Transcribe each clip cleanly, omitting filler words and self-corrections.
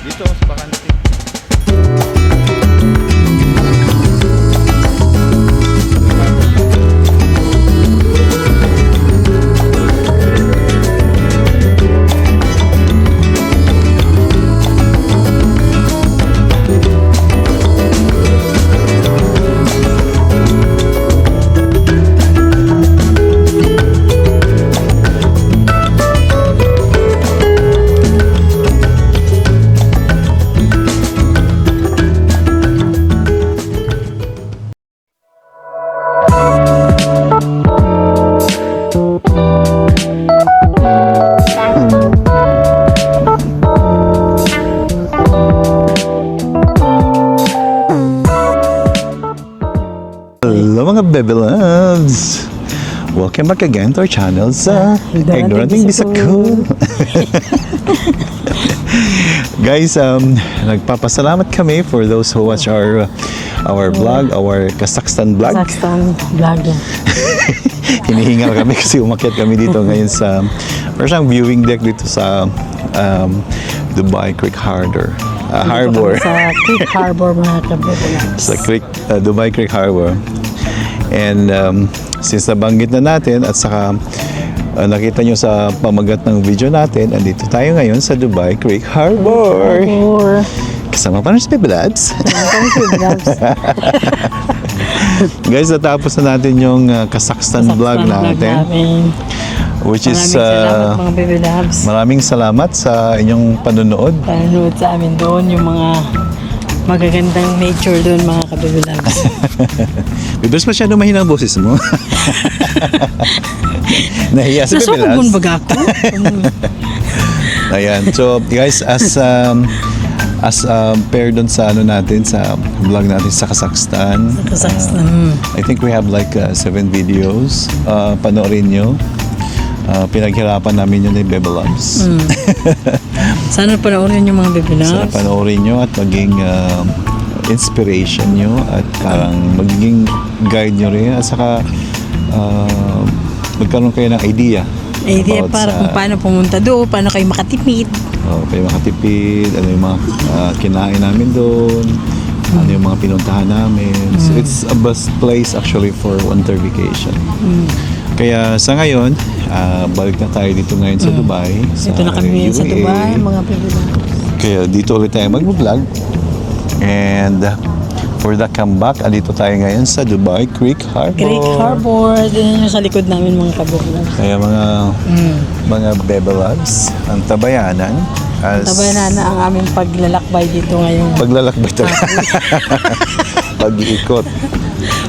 Dito sa bakante. Hello mga Bebe Loves! Welcome back again to our channel sa Ignoranting Bisako. Guys, nagpapasalamat kami for those who watch our vlog, our Kazakhstan vlog. Kazakhstan vlog. Hinihingal kami kasi umakyat kami dito ngayon sa parang viewing deck dito sa Dubai Creek Harbor. Sa Creek Harbor mga kababayan. Sa Dubai Creek Harbor. And since nabanggit na natin at saka nakita nyo sa pamagat ng video natin, andito tayo ngayon sa Dubai Creek Harbor. Kasama pa rin si Bebe Labs. Guys, natapos na natin yung Kazakhstan vlog natin. Which is salamat mga Bebe Labs. Maraming salamat sa inyong panonood. Panonood sa amin doon yung mga magagandang nature doon mga ka-Bebe Labs. Bibers masyado mahina ang boses mo. Nahiya si Bebe Labs. Nasukubon baga ako. Ayan. So guys, as pair doon sa natin sa vlog natin sa Kazakhstan. I think we have like 7 videos. Panoorin nyo. Pinaghirapan namin yun ni Bebe Labs. Sana panoorin yung mga Bebe Labs. Sana panoorin nyo at maging inspiration nyo at parang magiging guide nyo rin at saka magkaroon kayo ng idea para kung paano pumunta doon, paano kayo makatipid. Kayo makatipid, ano yung mga kinain namin doon, ano yung mga pinuntahan namin. So it's a best place actually for winter vacation. Kaya sa ngayon, balik na tayo dito ngayon sa Dubai. Dito na kami ngayon sa Dubai, mga Bebe Labs. Kaya dito ulit tayo mag-vlog. And for the comeback, andito tayo ngayon sa Dubai Creek Harbor. Creek Harbor, din yung sa likod namin mga ka-Bebe Labs. Kaya mga Bebe Labs, ang tabayanan. Tabayanan na ang aming paglalakbay dito ngayon. Paglalakbay talaga. Pag-iikot.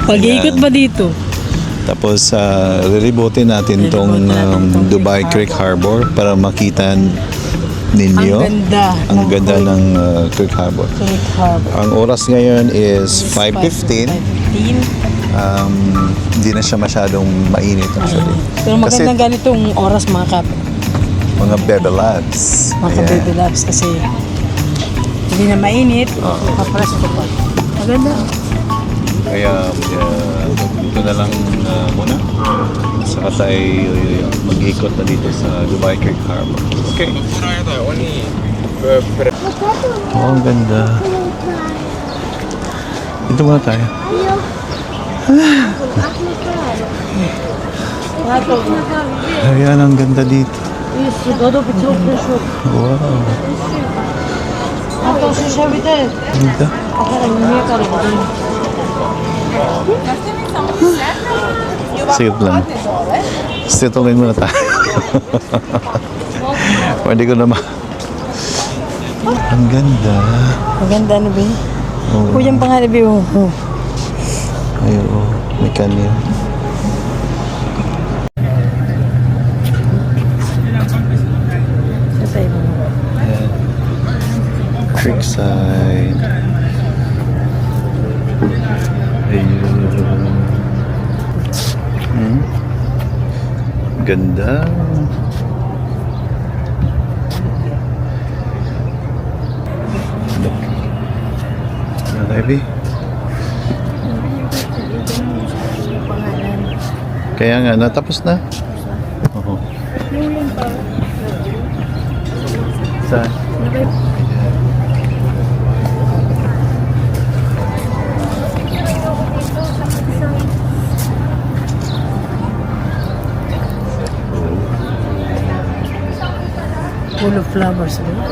Pag-iikot ba dito? Tapos, riribotin natin tong Dubai Creek Harbor para makita ninyo. Ang ganda ng Creek Harbor. Creek Harbor. Ang oras ngayon is 5:15. Hindi na siya masyadong mainit actually. Pero magandang ganitong oras mga Bebe Labs. Mga Bebe Labs kasi hindi na mainit. Papresko pa. Maganda. Kaya dito na lang muna. Saka tayo mag-ikot na dito sa Dubai Creek Harbor. Okay. Ang ganda. Dito muna tayo. Ayan, ang ganda dito. Wow. Ganda. Sige lang. Settlein muna tayo. Pwede ko naman. Ang ganda. Maganda na ba? Kuyang pangalan ba yun? Ay, oo. May kanil. Creekside. Ayun. Ganda. Ivy. Kaya nga, natapos na. Oo. Saan? Full of flowers. Di ba?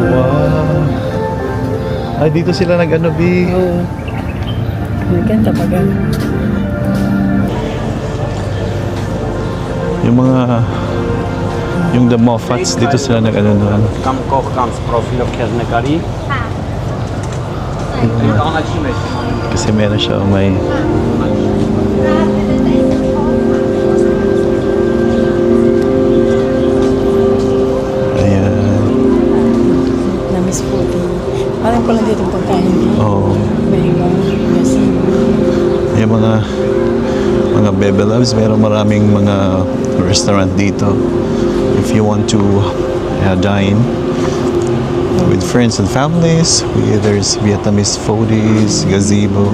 Wow. Ay, dito sila nag-ano, Bi. Oo. Maganda pag ano. Yung the Moffats, dito sila nag-ano doon. Tam koch, tam z profilu kierunkali. Ona ci myśli. Kasi meron siya may... Ayan. Na-miss po ito. Parang pala dito pagkain. Oh. May kasi. Yung mga Bebe Loves, meron maraming mga restaurant dito. If you want to dine with friends and families, there's Vietnamese foodies, gazebo,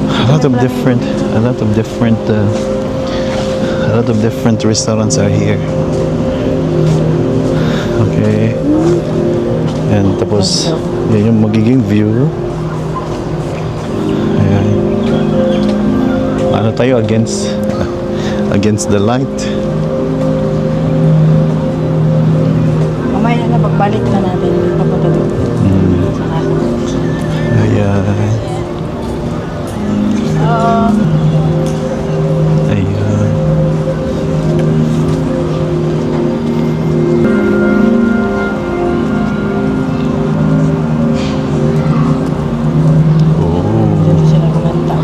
a lot of different restaurants are here. Okay. And tapos, yan yung magiging view. Ayan. Ano tayo against the light. Mamaya na pagbalik na natin. Papunta doon. Sa ano. Ayan. Ayan. Dito sila kumanta.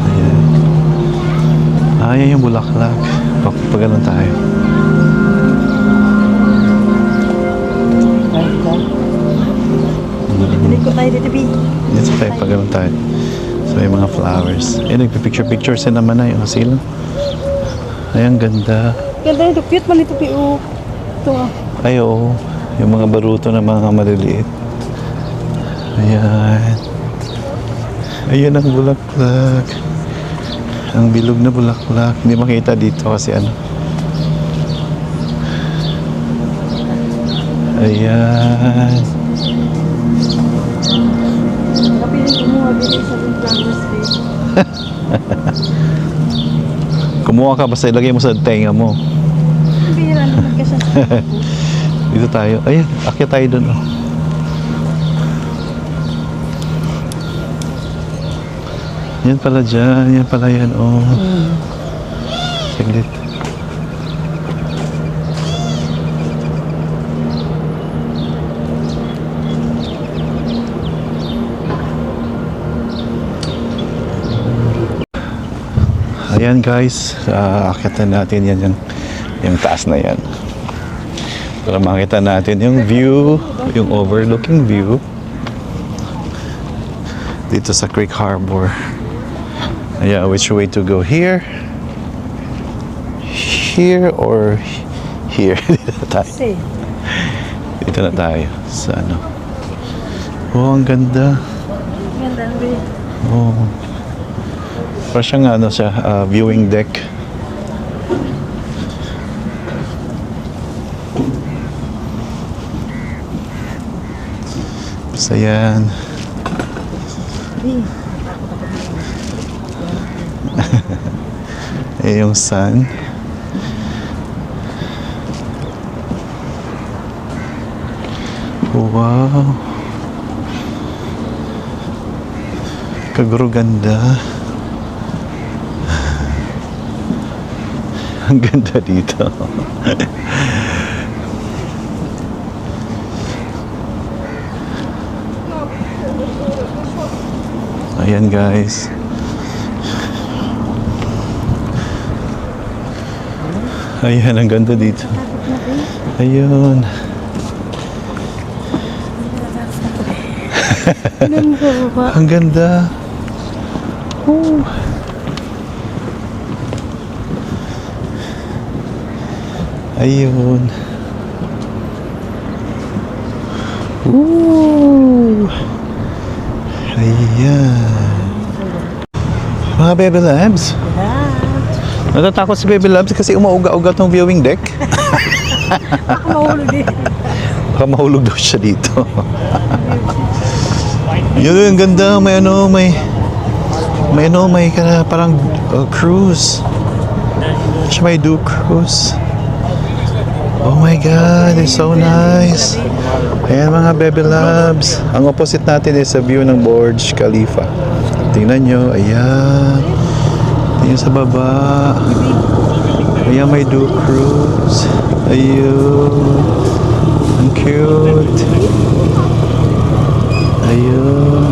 Ayan. Ayan yung bulaklak. Pagpagalan tayo. Dito tayo dito, Bi. Dito tayo, paggalan tayo. So, yung mga flowers. Eh, nagpipicture-picture sila naman na yung sila. Ayan, ganda. Ganda ito. Cute man ito, Bi. Oh. Ito ah. Ay, oo. Yung mga baruto na mga maliliit. Ayan. Ayan ang bulaklak. Ang bilog na bulaklak. Hindi makita dito kasi ano. Ayan. Kapiling kumuha din sa flowers, Bi. Kumuha ka, basta ilagay mo sa tenga mo. Bihira naman kasi. Dito tayo. Ayan, akyat tayo dun. Oh. Yan pala dyan. Yan pala yan. Oh. Saglit. Ayan guys, akyatan natin yan, yung taas na yan. Para makita natin yung view, yung overlooking view dito sa Creek Harbor. Ayan, which way to go? Here? Here or here? Dito na tayo. Kasi, Dito na tayo. Sa ano? Oh, ang ganda. ganda, Bi. Oh. Parang siyang ano siya, viewing deck. Basta yan. Bi. Eh, yung sun. Wow. Kaguro ganda. Ang ganda dito. Ayan guys. Ayan, ang ganda dito. Ayun. Ang ganda. Oh. Ayun. Ooh. Ayan. Mga Bebe Labs. Natatakot si Baby Labs kasi umauga-uga tong viewing deck. Ako mahulog din. Baka mahulog daw siya dito. Yun, ang ganda. May ano, may parang cruise. Siya may do cruise. Oh my God, it's so nice. Ayan mga baby loves. Ang opposite natin is sa view ng Burj Khalifa. Tingnan nyo, ayan. Tingnan sa baba. Ayan, may do cruise. Ayun. Ang cute. Ayun.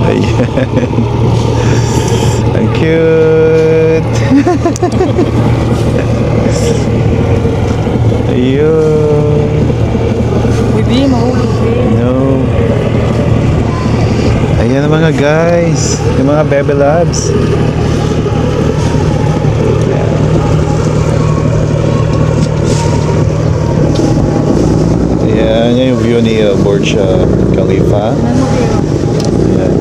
Ayan. Ang cute. Ayun. Baby, mahulog baby. No. Ayan ang mga guys. Yung mga baby labs. Ayan, yan yung view ni Burj Khalifa. Ayan.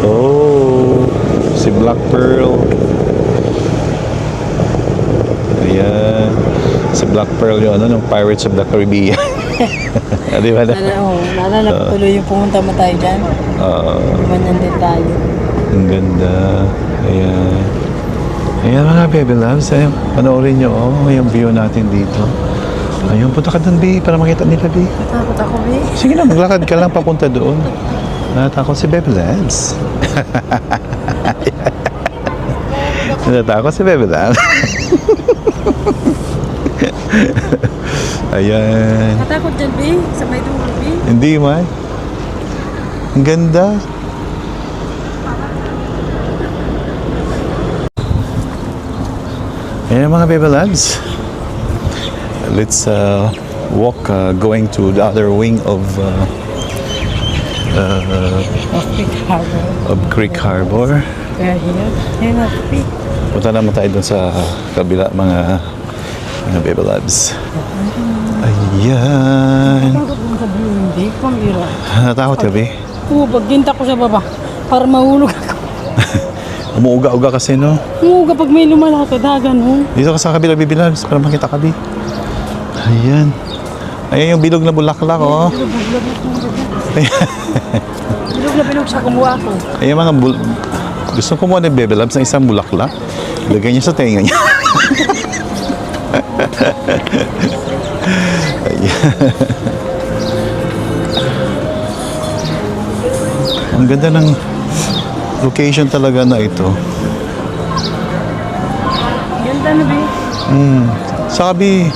Oh, si Black Pearl. Ayan. Si Black Pearl yung ano, ng Pirates of the Caribbean. Di ba na? Naalala ko tuloy yung pumunta mo tayo dyan. Ganyan din tayo. Ang ganda. Ayan. Ayan mga baby loves. Ayan, panoorin nyo yung view natin dito. Ayun, punta ka doon, B, para makita nila, B. Natakot ako, baby. Sige na, maglakad ka lang papunta doon. Natakot si baby loves. Natakot si baby loves. Ayan. Natakot dyan, baby. Sa may dulo, baby. Hindi man. Ang ganda. Ayan mga baby lads. Let's walk going to the other wing of Big Harbor. Creek Harbor. Kaya here. Here na, baby. Punta naman tayo dun sa kabila mga baby lads. Ayan. Takot mo sa blue, hindi. Pambira. Natakot ka, Bi? Oo, pagginta ko sa baba. Para mahulog ako. Umuuga-uga kasi, no? Oo, kapag may lumalapit, ganun. Dito ka sa kabila, baby loves, para makita ka, Bi. Ayan. Ayan yung bilog na bulaklak, oh. Bilog na bilog siya, kumuha ako. Ayan mga gusto kumuha ng baby loves ng isang bulaklak. Lagay niya sa tenga niya. Ayan. Ang ganda ng location talaga na ito. Ganda na, baby. Sabi,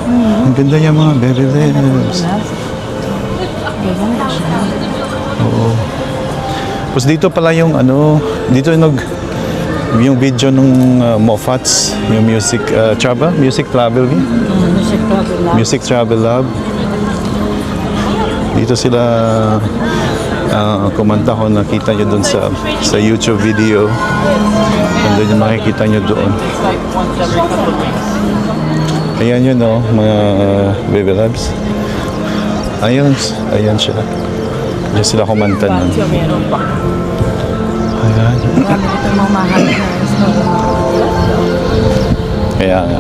ang ganda niya mga baby loves. Ganda siya. Oo. Tapos dito pala yung ano, dito yung video nung Moffats, yung music travel music travel lab. Dito sila kumanta ko, nakita nyo dun sa YouTube video. Nandun yung makikita nyo doon. Ayan yun, no, mga baby labs. Ayan siya. Diyan sila kumanta nun. Meron pa. Ayan. Marami ito mamahal na. Kaya nga.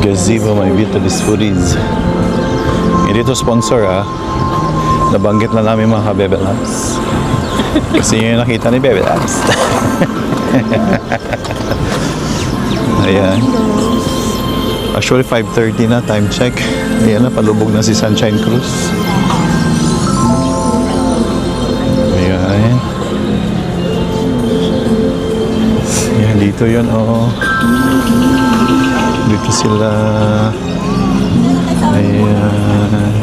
Gazebo, may Vita Dispuriz. Hindi to sponsor, ha. Nabanggit na namin mga Bebe Labs. Kasi yun yung nakita ni Bebe Labs. Ayan. Actually, 5:30 na, time check. Ayan na, palubog na si Sunshine Cruz. Ayan. Ayan, dito yun, oo. Dito sila. Ayan.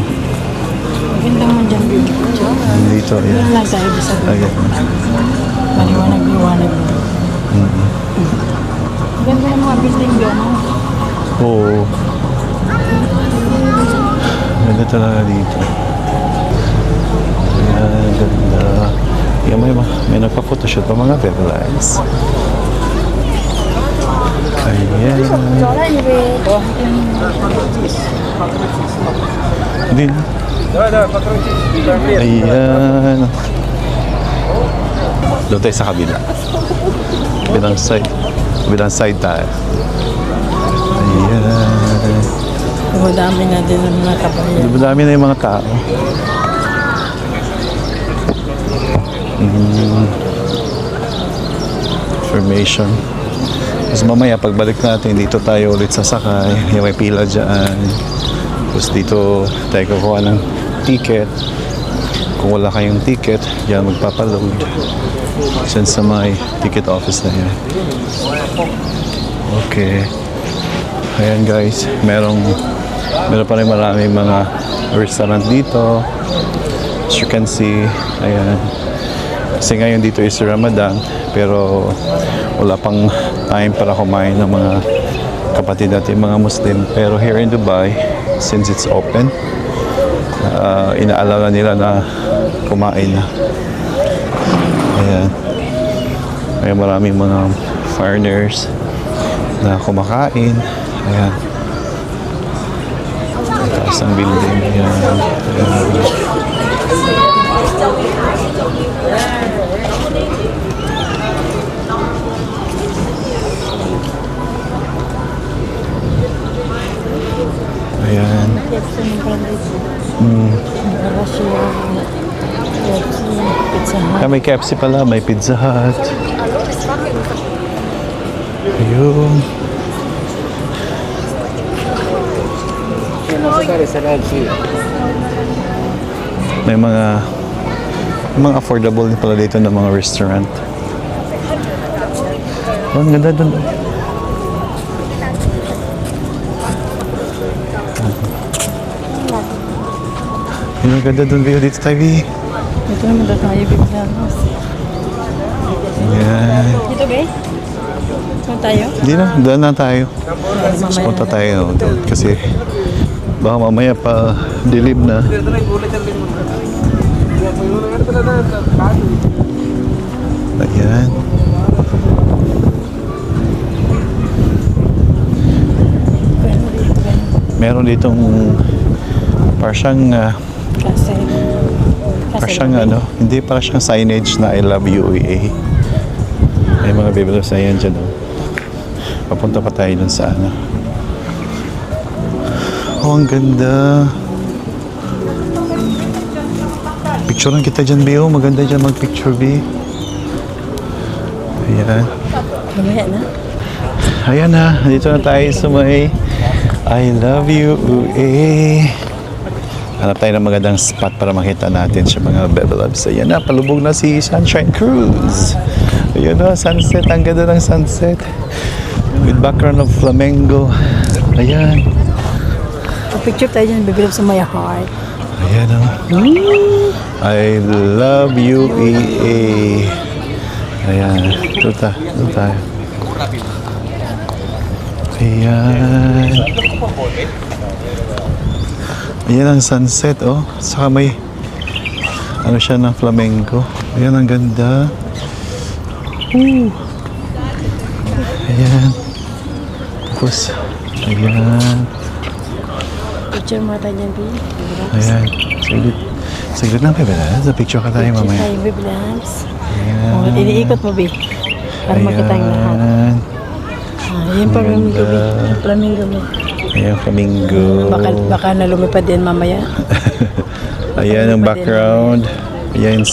Maganda mo dyan, baby. Dito, ayan. Yan lang sa ibig sabihin. Ayan. Maliwanag-liwanag. Ganda ng mga building doon. Oo. Ganda talaga dito. Ayan, ganda. Ayan, may nagpa-photoshoot pa mga bevelags. Ayan. Hindi na. Ayan. Doon tayo sa kabila. Kabilang side tayo. Ayan. Dumadami na din ang mga kabayan. Madami na yung mga tao. Information. Tapos mamaya pagbalik natin, dito tayo ulit sasakay. Yung may pila dyan. Tapos dito tayo kukuha ng ticket. Kung wala kayong ticket, yan magpapaload. Diyan sa may ticket office na yan. Okay. Ayan guys, meron pa rin maraming mga restaurant dito. As you can see, ayan. Kasi ngayon dito is Ramadan, pero wala pang time para kumain ng mga kapatid natin, mga Muslim. Pero here in Dubai, since it's open, inaalala nila na kumain na. Ayan. May maraming mga foreigners na kumakain. Ayan. Taas ang building. Ayan. Ayan. May KFC pala, may Pizza Hut. Ayun. May mga affordable din pala dito ng mga restaurant. Oh, ang ganda dun. Yung ang ganda dun, dito tayo, Vi. Ito naman daw tayo bigla. Yan. Dito, be? Saan tayo? Hindi na, doon na tayo. Punta tayo doon kasi baka mamaya pa dilim na. Ayan. Meron ditong parang hindi para siyang signage na I love UAE. May mga biblos na yan dyan. Papunta pa tayo dun sa ano. Oh, ang ganda. Picturean kita dyan, Bio. Maganda dyan mag-picture, B. Ayan. Mamaya na. Ayan na. Dito na tayo sa may I love you, UAE. Hanap tayo ng magandang spot para makita natin sa mga Bebe Loves. Ayan na, palubog na si Sunshine Cruise. Ayan na, sunset. Ang ganda ng sunset. With background of Flamengo. Ayan. Picture tayo dyan, Bebe Loves sa my heart. Ayan o. I love you, EA. Ayan. Ito tayo. Ayan. Ayan ang sunset, oh. Saka may ano siya ng flamenco. Ayan, ang ganda. Woo. Ayan. Tapos, ayan. Picture mo tayo dyan, Bebe. Ayan. Saglit lang, Bebe. Sa picture ka tayo mamaya. Picture tayo, Bebe Loves. Ayan. Oh, iniikot mo, Bebe. Para makita ang lahat. Ayan. Ayan, flamingo, Bebe. Flamingo mo. Ayan, flamingo. Baka na lumipad din mamaya. Ayan ang background. Ayan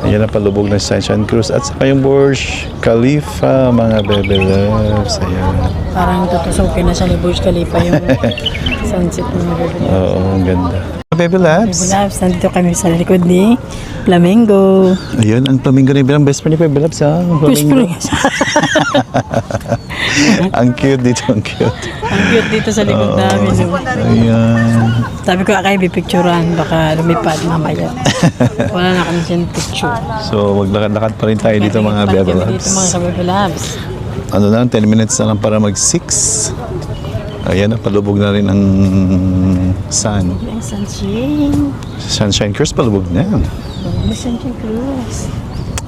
ayan ang palubog ng Sunshine Cruise. At saka yung Burj Khalifa, mga Bebe Loves. Ayan. Parang tutusukin na siya ni Burj Khalifa yung sunset ng mga Bebe Loves. Oo, ang ganda. Bebe Bebe Loves. Loves, nandito kami sa likod ni Flamingo. Ayan, ang flamingo na yung best friend ni Bebe Loves, ha? Ang flamingo. Ang cute dito, ang cute. Ang cute dito sa likod namin. No? Ayan. Sabi ko, kayo bipicturean, baka lumipad mamaya. Wala na kami dyan picture. So, maglakad-lakad pa rin tayo dito, mga Bebe Dito Loves. mga Bebe Loves. Ano na, 10 minutes na lang para mag-6. Ayan, palubog na rin ang sun. Ang sunshine. Sunshine Cruise, palubog na. Ang sunshine cruise.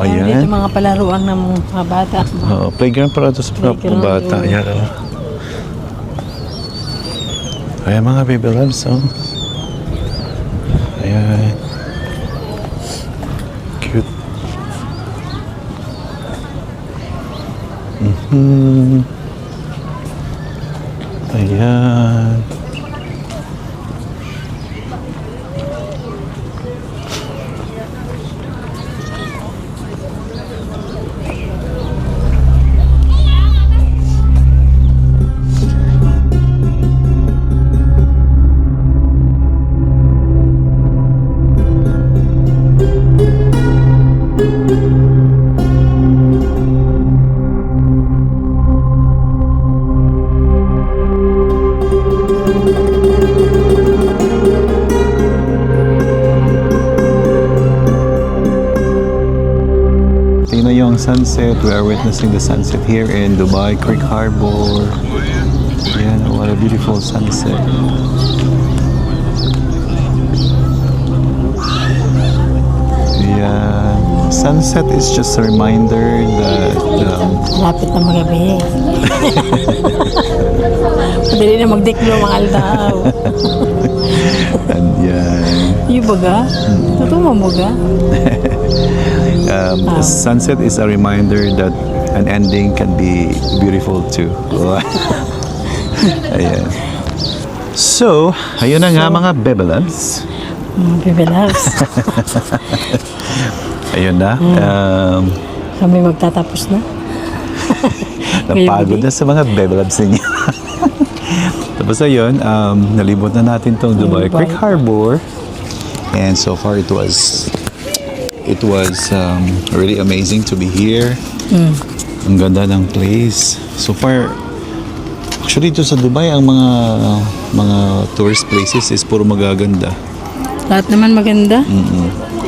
Ayan. Dito mga palaruan ng mga bata. Oo, playground para ito sa mga Playground, bata. oo. Ayan, oh. Ayan, mga Bebe Loves, oh. Ayan. Cute. Ayan. Tingnan yung sunset. We are witnessing the sunset here in Dubai Creek Harbor. Ayan, what a beautiful sunset. Ayan. Sunset is just a reminder that Lapit na magabi. Madali na magdeklo mga aldaw. and yan. Yung baga? Totoo mo baga? Sunset is a reminder that an ending can be beautiful too. Ayan. So, ayun na nga mga bebelabs. Baby loves. Ayun na. Kami magtatapos na. Napagod na sa mga bebelabs ninyo. Tapos ayun, nalibot na natin tong Dubai Creek Harbor. And so far it was really amazing to be here. Ang ganda ng place. So far, actually dito sa Dubai, ang mga tourist places is puro magaganda. Lahat naman maganda.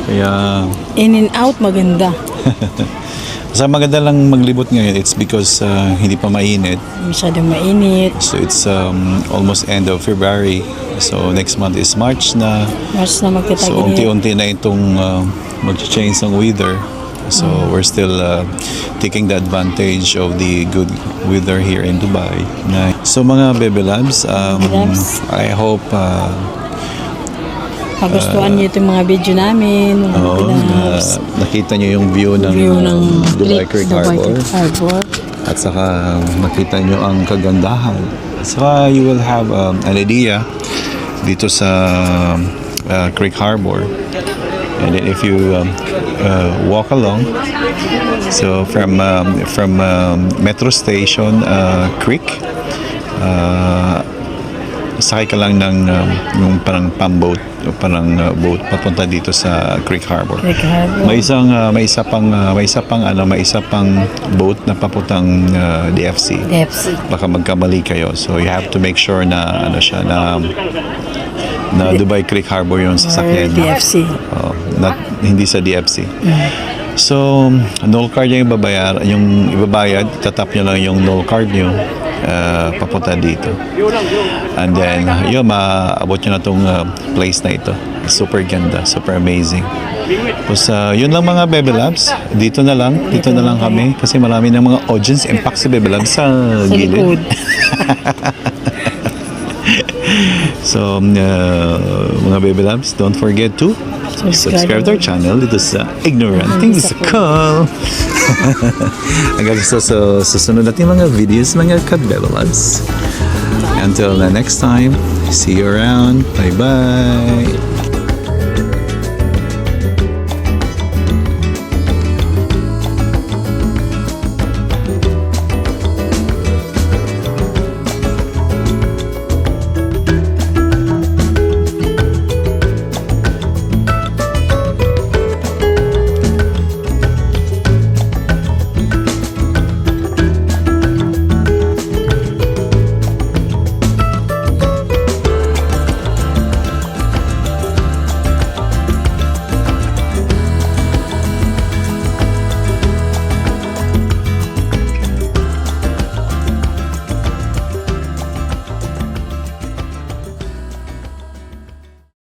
Kaya, In and out maganda. sa maganda lang maglibot ngayon, it's because hindi pa mainit. Masyadong mainit. So it's almost end of February. So next month is March na. Mas na So magtataginit. unti-unti na itong mag-change ng weather. So we're still taking the advantage of the good weather here in Dubai. So mga Bebe Labs, Labs. I hope Magustuhan niyo itong mga video namin. Mga loves. nakita nyo yung view ng, Dubai Creek Harbor. At saka makita nyo ang kagandahan. Saka you will have an idea dito sa Creek Harbor. And then if you walk along, so from Metro Station Creek, sakay ka lang ng yung parang pamboat o parang boat papunta dito sa Creek Harbor. Creek Harbor. May isa pang boat na papuntang DFC. Depths. Baka magkamali kayo. So you have to make sure na na Dubai Creek Harbor yung sasakyan. DFC. Hindi sa DFC. So, null card yung ibabayad, tatap nyo lang yung null card nyo papunta dito. And then, yun, maabot nyo na tong place na ito. Super ganda, super amazing. Tapos, yun lang mga Bebe Labs. Dito na lang kami kasi marami ng mga audience impact si Bebe Labs sa gilid. So, mga Bebe Labs, don't forget to subscribe to our channel dito sa Ignorant Things Call. Hanggang sa susunod natin mga videos, mga ka-Bebe Labs. Until next time, see you around. Bye-bye.